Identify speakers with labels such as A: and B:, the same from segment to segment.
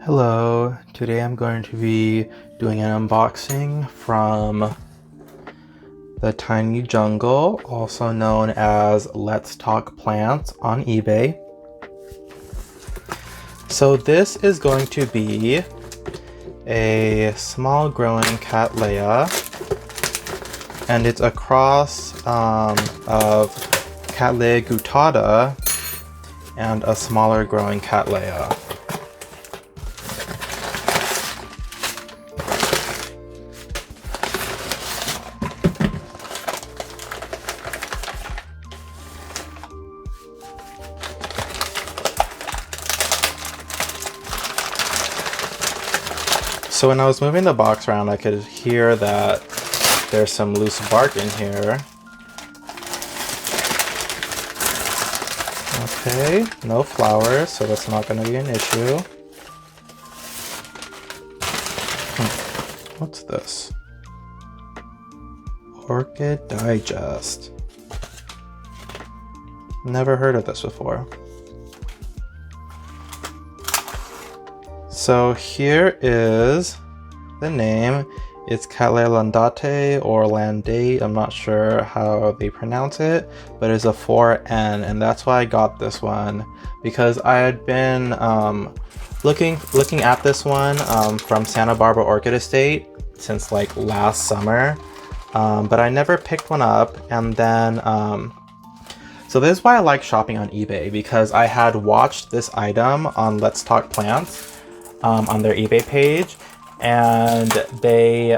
A: Hello, today I'm going to be doing an unboxing from the Tiny Jungle, also known as Let's Talk Plants on eBay. So this is going to be a small growing Cattleya, and it's a cross of Cattleya guttata and a smaller growing Cattleya. So when I was moving the box around, I could hear that there's some loose bark in here. Okay, no flowers, so that's not going to be an issue. What's this? Orchid Digest. Never heard of this before. So here is the name. It's Cattleya Landate or Landate. I'm not sure how they pronounce it, but it's a 4N, and that's why I got this one, because I had been looking at this one from Santa Barbara Orchid Estate since like last summer, but I never picked one up. And then so this is why I like shopping on eBay, because I had watched this item on Let's Talk Plants on their eBay page, and they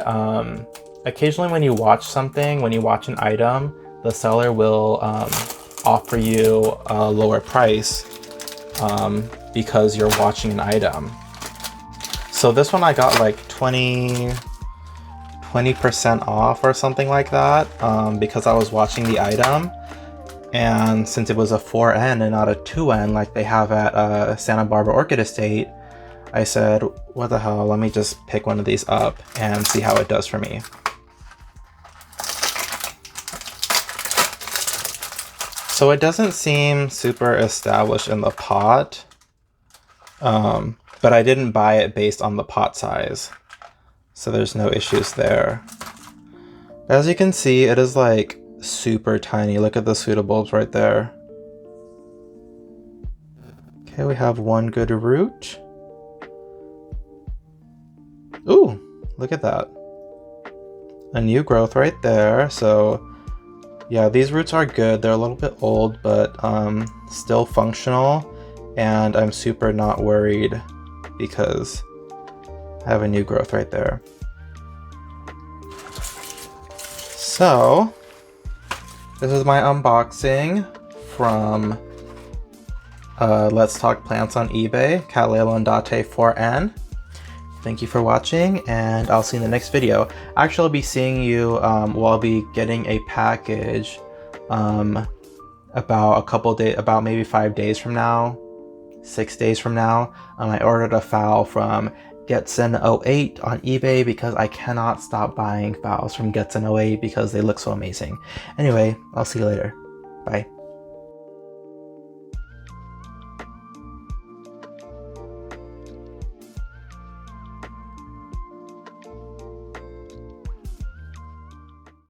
A: occasionally when you watch an item, the seller will offer you a lower price because you're watching an item. So this one I got like 20% off or something like that because I was watching the item. And since it was a 4N and not a 2N like they have at Santa Barbara Orchid Estate, I said, what the hell, let me just pick one of these up and see how it does for me. So it doesn't seem super established in the pot, but I didn't buy it based on the pot size, so there's no issues there. As you can see, it is like super tiny. Look at the pseudobulbs right there. Okay, we have one good root. Ooh, look at that. A new growth right there. So yeah, these roots are good. They're a little bit old, but still functional. And I'm super not worried because I have a new growth right there. So this is my unboxing from Let's Talk Plants on eBay, Cattleya Landate 4N. Thank you for watching, and I'll see you in the next video. Actually, I'll be seeing you, I'll be getting a package about maybe 5 days from now, 6 days from now. I ordered a fowl from Getson08 on eBay because I cannot stop buying fowls from Getson08 because they look so amazing. Anyway, I'll see you later. Bye.